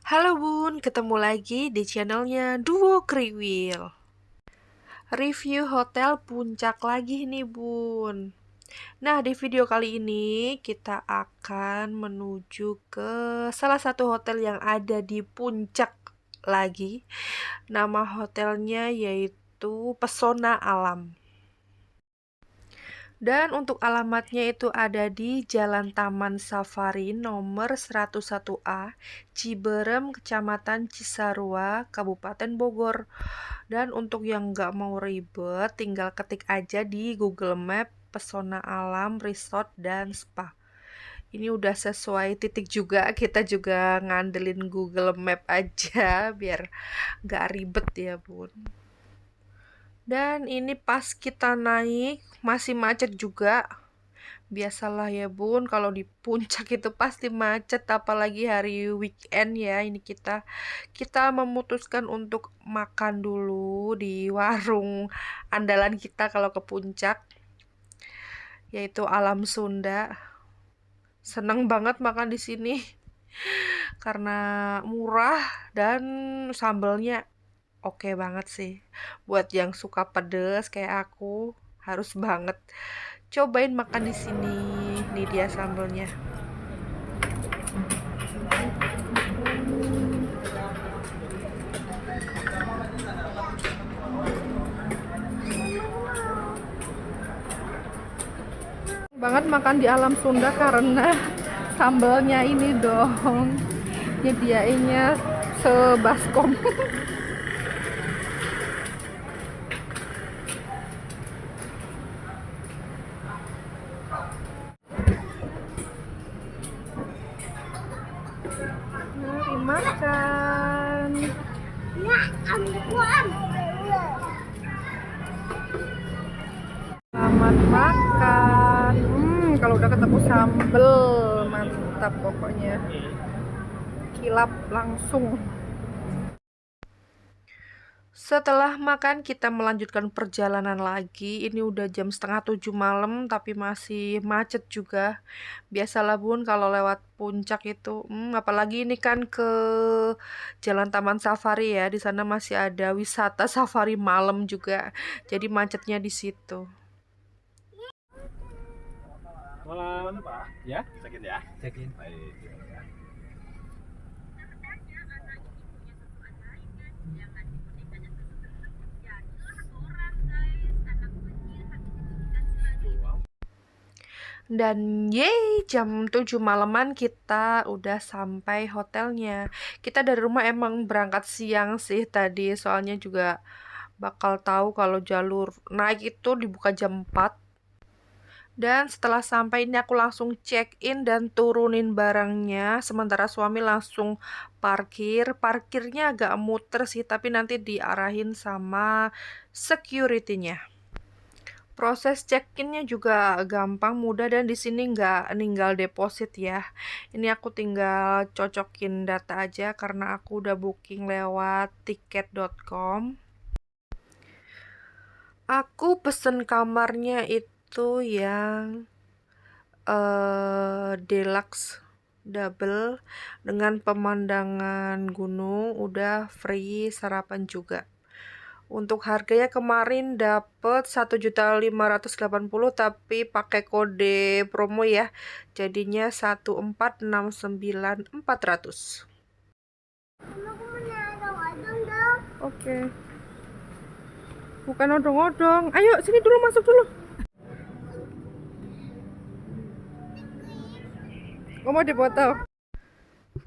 Halo Bun, ketemu lagi di channelnya Duo Kriwil. Review hotel puncak lagi nih Bun. Nah, di video kali ini kita akan menuju ke salah satu hotel yang ada di puncak lagi. Nama hotelnya yaitu Pesona Alam. Dan untuk alamatnya itu ada di Jalan Taman Safari nomor 101A, Ciberem, Kecamatan Cisarua, Kabupaten Bogor. Dan untuk yang nggak mau ribet, tinggal ketik aja di Google Map Pesona Alam Resort dan Spa. Ini udah sesuai titik juga, kita juga ngandelin Google Map aja biar nggak ribet ya bun. Dan ini pas kita naik masih macet juga. Biasalah ya bun, kalau di puncak itu pasti macet, apalagi hari weekend ya. Ini kita memutuskan untuk makan dulu di warung andalan kita kalau ke puncak, yaitu Alam Sunda. Seneng banget makan di sini karena murah dan sambelnya oke banget sih. Buat yang suka pedes kayak aku, harus banget cobain makan di sini. Nih dia sambelnya. Banget makan di Alam Sunda karena sambelnya ini dong. Nyediainnya sebaskom. Mari makan. Ya ampun. Selamat makan. Kalau udah ketemu sambel, mantap pokoknya. Kilap langsung. Setelah makan kita melanjutkan perjalanan lagi. Ini udah jam 6:30 malam tapi masih macet juga. Biasalah bun kalau lewat puncak itu. Apalagi ini kan ke Jalan Taman Safari ya. Di sana masih ada wisata safari malam juga. Jadi macetnya di situ. Malam, ya? Check-in ya? Check-in. Baik. Dan yeay, jam 7 malaman kita udah sampai hotelnya. Kita dari rumah emang berangkat siang sih tadi, soalnya juga bakal tahu kalau jalur naik itu dibuka jam 4. Dan setelah sampai ini aku langsung check in dan turunin barangnya, sementara suami langsung parkir. Parkirnya agak muter sih, tapi nanti diarahin sama security-nya. Proses check-innya juga gampang, mudah, dan di sini nggak ninggal deposit ya. Ini aku tinggal cocokin data aja karena aku udah booking lewat tiket.com. Aku pesen kamarnya itu yang deluxe double dengan pemandangan gunung, udah free sarapan juga. Untuk harganya kemarin dapet 1.580.000 tapi pakai kode promo ya. Jadinya 1.469.400. Aku mau odong-odong dong. Oke. Bukan odong-odong. Ayo sini dulu, masuk dulu. Mau dipoto.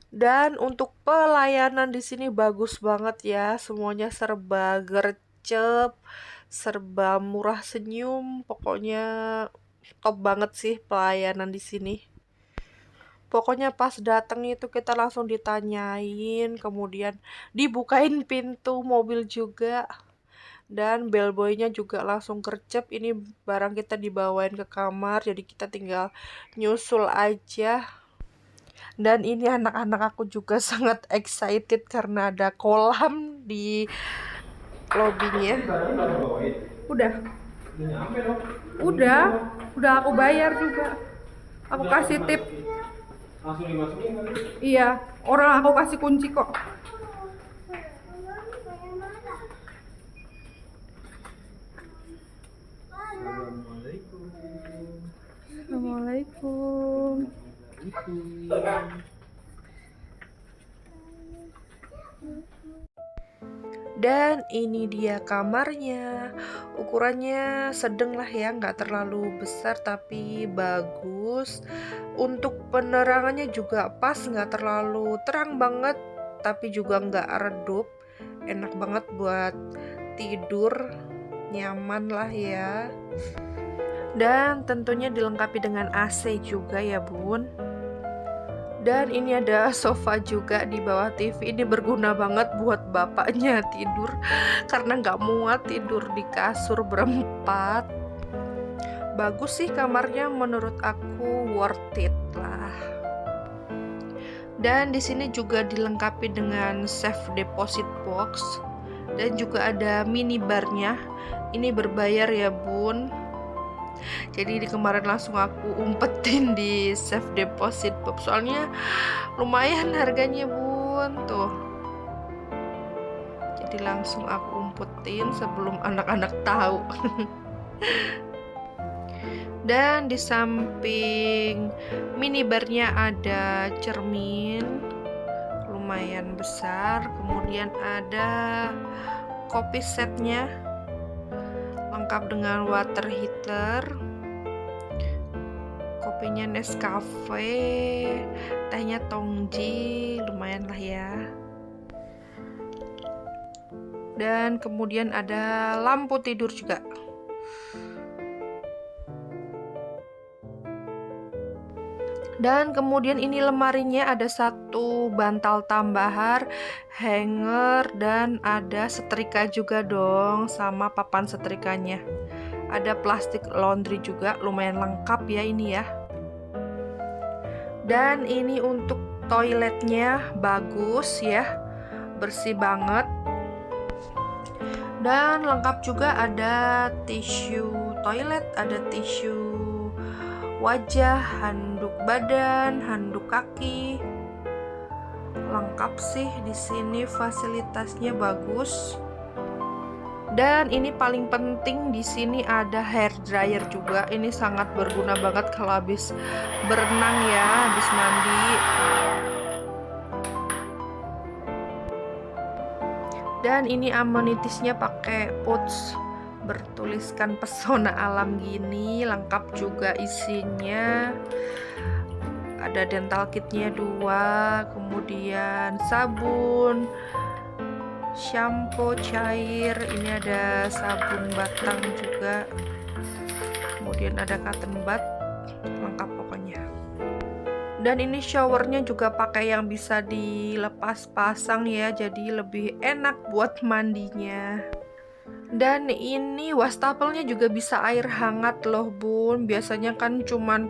Dan untuk pelayanan di sini bagus banget ya. Semuanya serba gercep, serba murah senyum. Pokoknya top banget sih pelayanan di sini. Pokoknya pas datang itu kita langsung ditanyain, kemudian dibukain pintu mobil juga. Dan bellboynya juga langsung gercep. Ini barang kita dibawain ke kamar, jadi kita tinggal nyusul aja. Dan ini anak-anak aku juga sangat excited karena ada kolam di lobbynya. Udah. Udah aku bayar juga. Aku kasih tip. Langsung dimasukin kali. Iya, orang aku kasih kunci kok. Assalamualaikum. Assalamualaikum. Dan ini dia kamarnya. Ukurannya sedang lah ya, nggak terlalu besar tapi bagus. Untuk penerangannya juga pas, nggak terlalu terang banget tapi juga nggak redup. Enak banget buat tidur, nyaman lah ya. Dan tentunya dilengkapi dengan AC juga ya bun. Dan ini ada sofa juga di bawah TV. Ini berguna banget buat bapaknya tidur karena nggak muat tidur di kasur berempat. Bagus sih kamarnya, menurut aku worth it lah. Dan di sini juga dilengkapi dengan safe deposit box dan juga ada minibarnya. Ini berbayar ya bun. Jadi di kemarin langsung aku umpetin di safe deposit box, soalnya lumayan harganya bun tuh. Jadi langsung aku umpetin sebelum anak-anak tahu. Dan di samping minibarnya ada cermin lumayan besar, kemudian ada kopi setnya lengkap dengan water heater, kopinya Nescafe, tehnya Tongji, lumayan lah ya. Dan kemudian ada lampu tidur juga. Dan kemudian ini lemarinya ada satu bantal tambahan, hanger, dan ada setrika juga dong sama papan setrikanya. Ada plastik laundry juga, lumayan lengkap ya ini ya. Dan ini untuk toiletnya bagus ya, bersih banget. Dan lengkap juga ada tisu toilet, ada tisu wajah, handuk badan, handuk kaki. Lengkap sih di sini, fasilitasnya bagus. Dan ini paling penting di sini ada hair dryer juga. Ini sangat berguna banget kalau habis berenang ya, habis mandi. Dan ini amenitiesnya pakai pouch bertuliskan pesona alam gini, lengkap juga isinya. Ada dental kitnya 2, kemudian sabun, shampoo cair, ini ada sabun batang juga, kemudian ada cotton bud, lengkap pokoknya. Dan ini showernya juga pakai yang bisa dilepas pasang ya, jadi lebih enak buat mandinya. Dan ini wastafelnya juga bisa air hangat loh bun. Biasanya kan cuman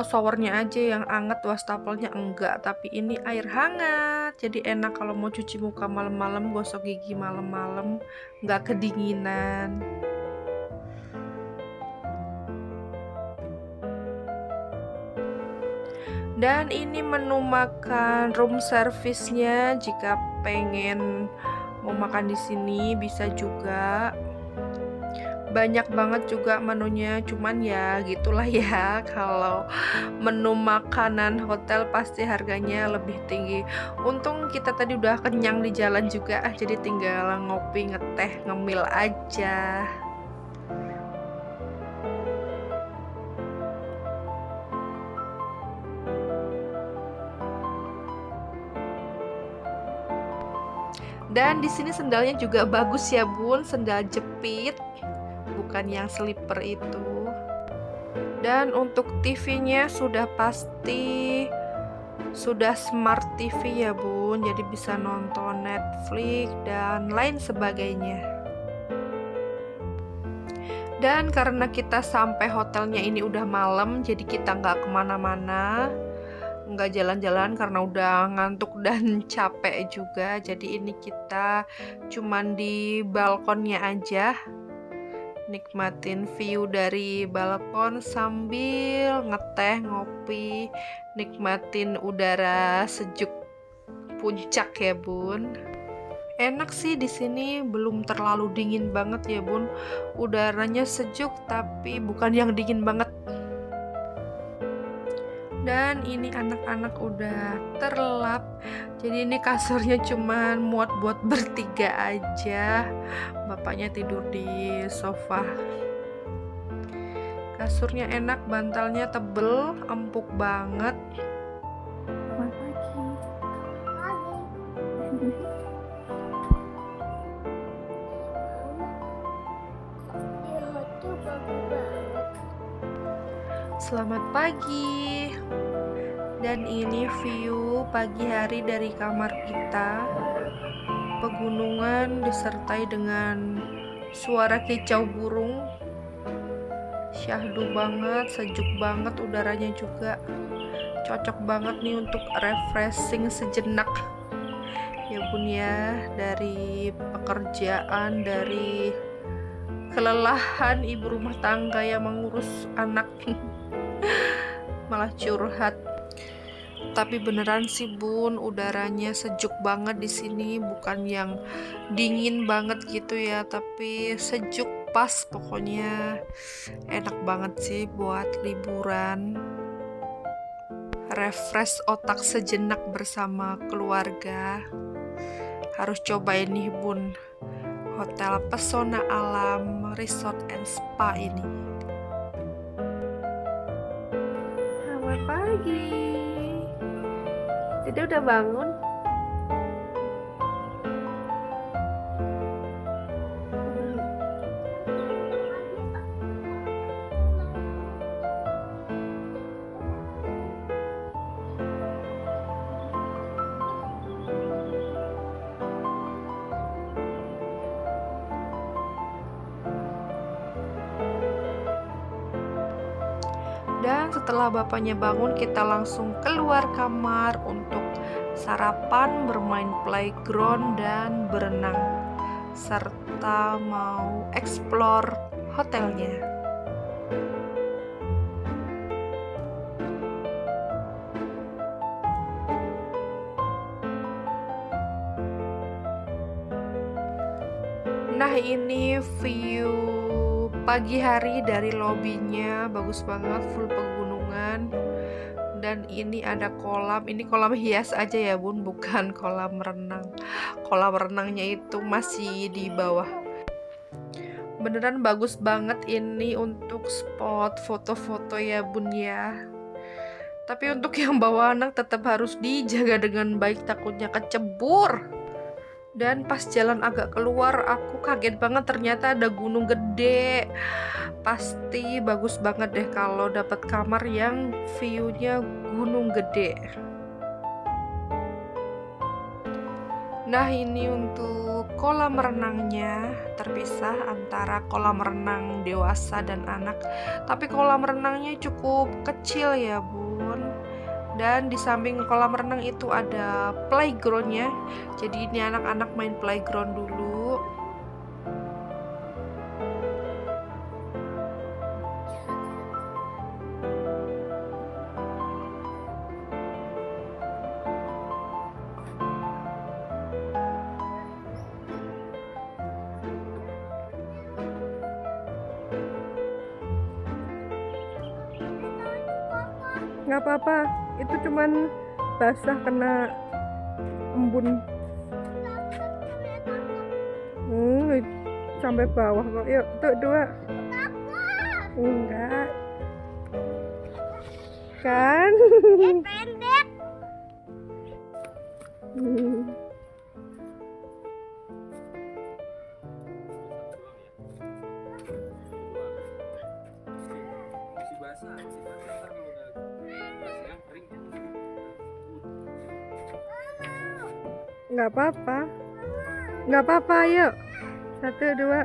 showernya aja yang hangat, wastafelnya enggak. Tapi ini air hangat, jadi enak kalau mau cuci muka malam-malam, gosok gigi malam-malam, nggak kedinginan. Dan ini menu makan room service-nya, jika pengen mau makan di sini bisa juga. Banyak banget juga menunya, cuman ya gitulah ya, kalau menu makanan hotel pasti harganya lebih tinggi. Untung kita tadi udah kenyang di jalan juga, jadi tinggal ngopi, ngeteh, ngemil aja. Dan di sini sendalnya juga bagus ya bun, sendal jepit, bukan yang slipper itu. Dan untuk TV-nya sudah pasti sudah smart TV ya bun, jadi bisa nonton Netflix dan lain sebagainya. Dan karena kita sampai hotelnya ini udah malam, jadi kita nggak kemana-mana, nggak jalan-jalan karena udah ngantuk dan capek juga. Jadi ini kita cuman di balkonnya aja, nikmatin view dari balkon sambil ngeteh, ngopi, nikmatin udara sejuk puncak ya Bun. Enak sih di sini, belum terlalu dingin banget ya Bun. Udaranya sejuk tapi bukan yang dingin banget. Dan ini anak-anak udah terlelap. Jadi ini kasurnya cuman muat buat bertiga aja. Bapaknya tidur di sofa. Kasurnya enak, bantalnya tebel, empuk banget. Pagi. Dia tuh bagus banget. Selamat pagi. Dan ini view pagi hari dari kamar kita. Pegunungan disertai dengan suara kicau burung. Syahdu banget, sejuk banget udaranya juga. Cocok banget nih untuk refreshing sejenak. Ya Bun ya, dari pekerjaan, dari kelelahan ibu rumah tangga yang mengurus anak. Malah curhat. Tapi beneran sih Bun, udaranya sejuk banget di sini, bukan yang dingin banget gitu ya, tapi sejuk pas pokoknya. Enak banget sih buat liburan. Refresh otak sejenak bersama keluarga. Harus cobain nih Bun. Hotel Pesona Alam Resort and Spa ini. Selamat pagi. Dede udah bangun? Dan setelah bapaknya bangun, kita langsung keluar kamar untuk sarapan, bermain playground, dan berenang, serta mau explore hotelnya. Nah, ini view pagi hari dari lobbynya, bagus banget, full pegunungan. Dan ini ada kolam, ini kolam hias aja ya Bun, bukan kolam renang. Kolam renangnya itu masih di bawah. Beneran bagus banget ini untuk spot foto-foto ya Bun ya. Tapi untuk yang bawa anak tetap harus dijaga dengan baik, takutnya kecebur. Dan pas jalan agak keluar, aku kaget banget, ternyata ada gunung gede. Pasti bagus banget deh kalau dapat kamar yang view-nya gunung gede. Nah, ini untuk kolam renangnya, terpisah antara kolam renang dewasa dan anak. Tapi kolam renangnya cukup kecil ya Bun. Dan di samping kolam renang itu ada playgroundnya. Jadi ini anak-anak main playground dulu. Nggak apa-apa, itu cuman basah kena embun. Sampai bawah kok. Yuk, tuh dua. Enggak. Kan? Pendek. Masih basah, ntar kalau udah basah kering. Nggak apa-apa. Nggak apa-apa, yuk. 1, 2.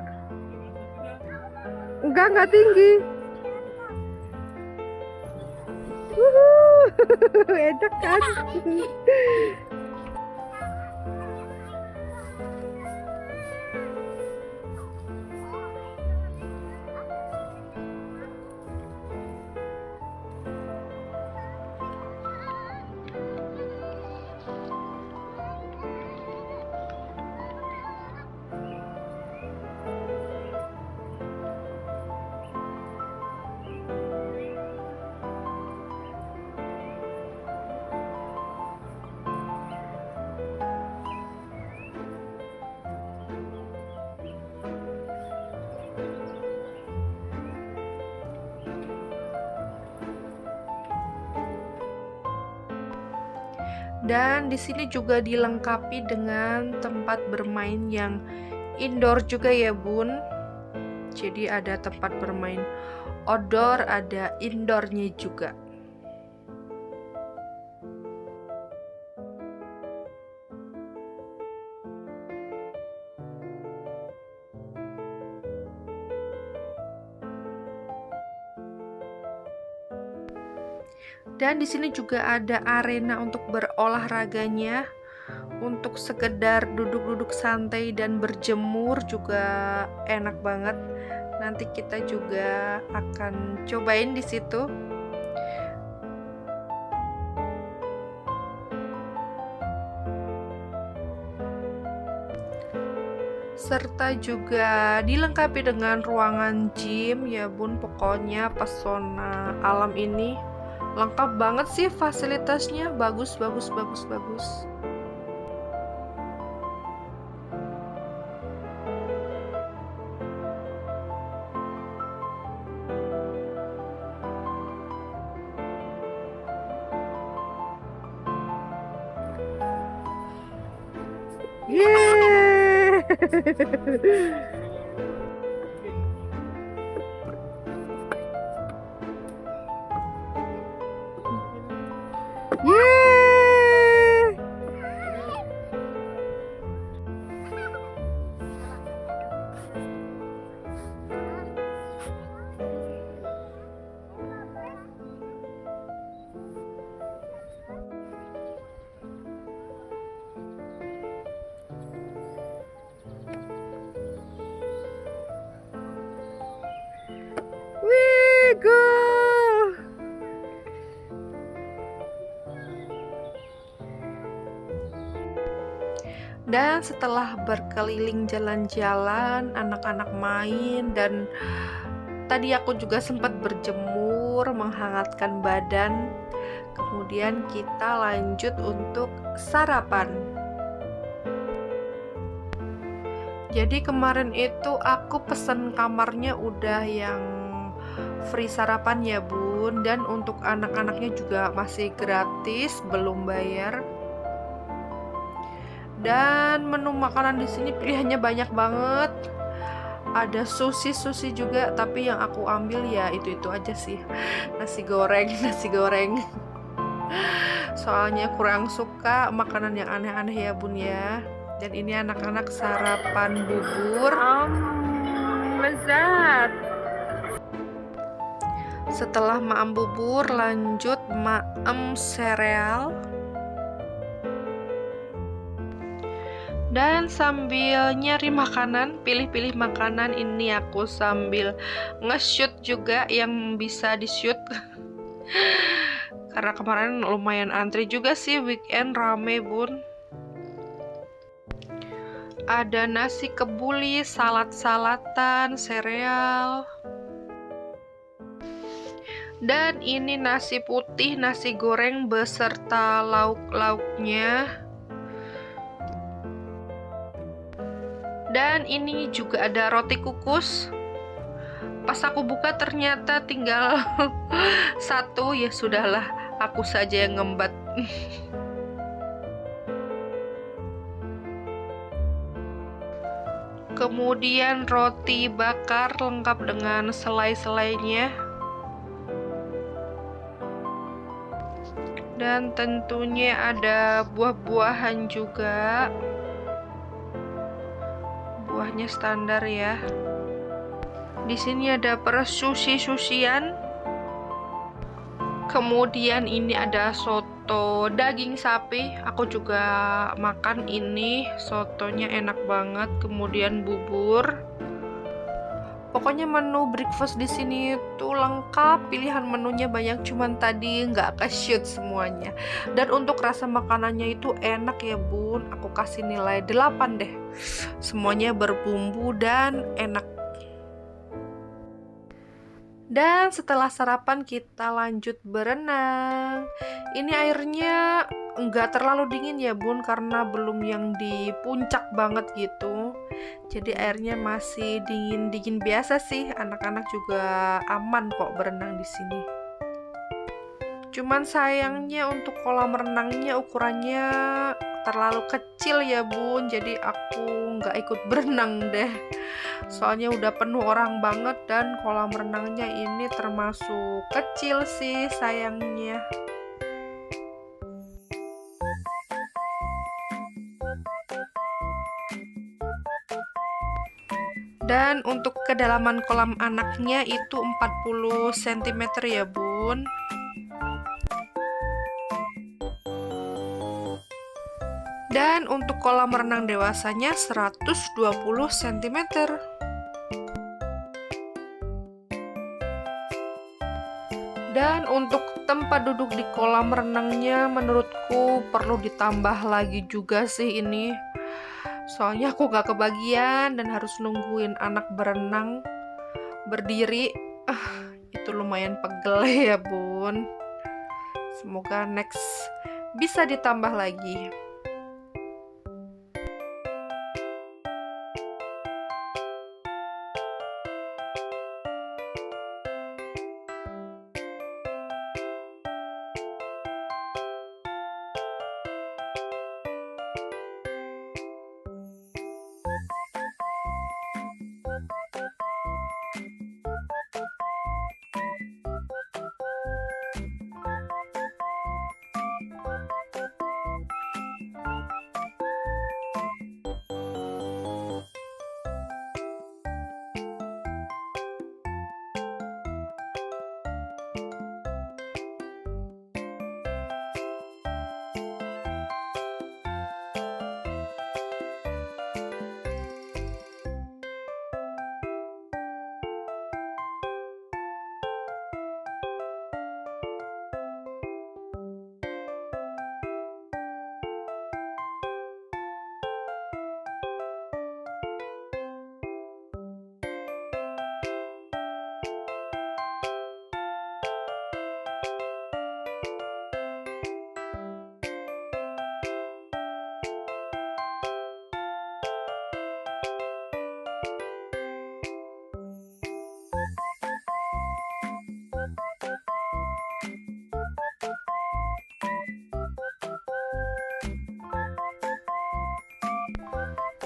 Enggak tinggi. Enak kan? Dan di sini juga dilengkapi dengan tempat bermain yang indoor juga ya Bun. Jadi ada tempat bermain outdoor, ada indoornya juga. Dan di sini juga ada arena untuk berolahraganya, untuk sekedar duduk-duduk santai dan berjemur juga enak banget. Nanti kita juga akan cobain di situ. Serta juga dilengkapi dengan ruangan gym ya Bun. Pokoknya pesona alam ini lengkap banget sih fasilitasnya, bagus. Go! Dan setelah berkeliling jalan-jalan, anak-anak main, dan tadi aku juga sempat berjemur, menghangatkan badan. Kemudian kita lanjut untuk sarapan. Jadi kemarin itu aku pesen kamarnya udah yang free sarapan ya Bun, dan untuk anak-anaknya juga masih gratis, belum bayar. Dan menu makanan di sini pilihannya banyak banget. Ada sushi juga, tapi yang aku ambil ya itu aja sih. Nasi goreng. Soalnya kurang suka makanan yang aneh-aneh ya Bun ya. Dan ini anak-anak sarapan bubur. Lezat. Setelah maem bubur, lanjut maem sereal. Dan sambil nyari makanan, pilih-pilih makanan, ini aku sambil nge-shoot juga yang bisa di-shoot. Karena kemarin lumayan antri juga sih, weekend rame Bun. Ada nasi kebuli, salad-salatan, sereal. Dan ini nasi putih, nasi goreng beserta lauk-lauknya. Dan ini juga ada roti kukus. Pas aku buka ternyata tinggal satu, ya sudahlah, aku saja yang ngembat. Kemudian roti bakar lengkap dengan selai-selainya. Dan tentunya ada buah-buahan juga. Buahnya standar ya. Di sini ada sushi-sushian. Kemudian ini ada soto daging sapi. Aku juga makan ini, sotonya enak banget. Kemudian bubur. Pokoknya menu breakfast di sini tuh lengkap, pilihan menunya banyak, cuman tadi nggak ke-shoot semuanya. Dan untuk rasa makanannya itu enak ya Bun, aku kasih nilai 8 deh. Semuanya berbumbu dan enak. Dan setelah sarapan kita lanjut berenang. Ini airnya nggak terlalu dingin ya Bun, karena belum yang di puncak banget gitu. Jadi airnya masih dingin-dingin biasa sih. Anak-anak juga aman kok berenang di sini. Cuman sayangnya untuk kolam renangnya ukurannya terlalu kecil ya bun, jadi aku nggak ikut berenang deh. Soalnya udah penuh orang banget dan kolam renangnya ini termasuk kecil sih sayangnya. Dan untuk kedalaman kolam anaknya itu 40 cm ya bun. Dan untuk kolam renang dewasanya 120 cm. Dan untuk tempat duduk di kolam renangnya menurutku perlu ditambah lagi juga sih ini. Soalnya aku gak kebagian dan harus nungguin anak berenang berdiri. Itu lumayan pegel ya bun. Semoga next bisa ditambah lagi.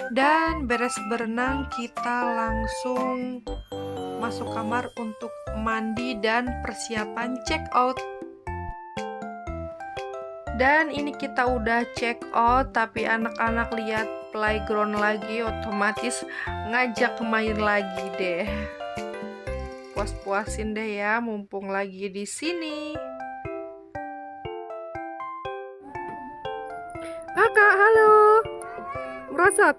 Dan beres berenang kita langsung masuk kamar untuk mandi dan persiapan check out. Dan ini kita udah check out, tapi anak-anak lihat playground lagi otomatis ngajak main lagi deh. Puas-puasin deh ya mumpung lagi di sini. Kakak, halo. Merosot.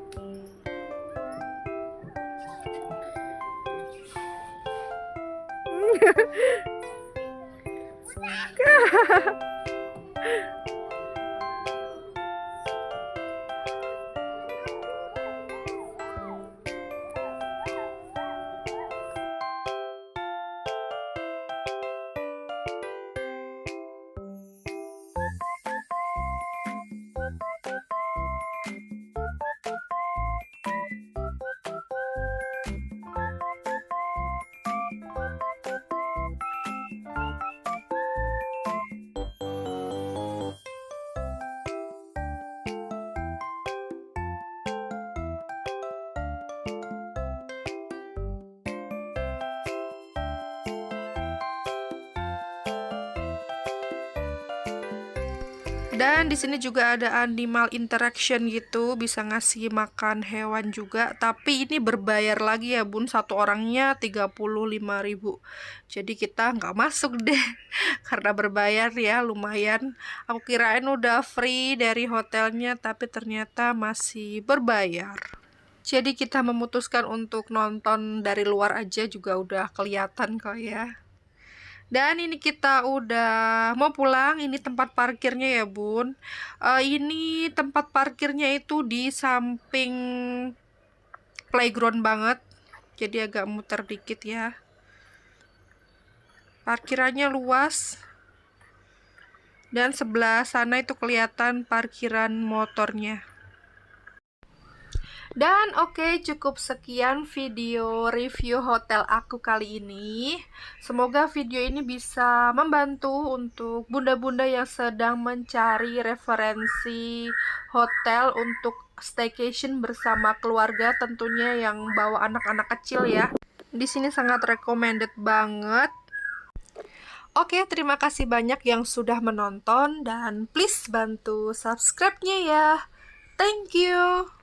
Dan di sini juga ada animal interaction gitu, bisa ngasih makan hewan juga. Tapi ini berbayar lagi ya bun, satu orangnya 35.000. Jadi kita nggak masuk deh, karena berbayar ya lumayan. Aku kirain udah free dari hotelnya, tapi ternyata masih berbayar. Jadi kita memutuskan untuk nonton dari luar aja juga udah kelihatan kok ya. Dan ini kita udah mau pulang. Ini tempat parkirnya ya bun. Ini tempat parkirnya itu di samping playground banget, jadi agak muter dikit ya. Parkirannya luas. Dan sebelah sana itu kelihatan parkiran motornya. Dan oke, cukup sekian video review hotel aku kali ini. Semoga video ini bisa membantu untuk bunda-bunda yang sedang mencari referensi hotel untuk staycation bersama keluarga, tentunya yang bawa anak-anak kecil ya. Di sini sangat recommended banget. Oke, terima kasih banyak yang sudah menonton dan please bantu subscribe-nya ya. Thank you.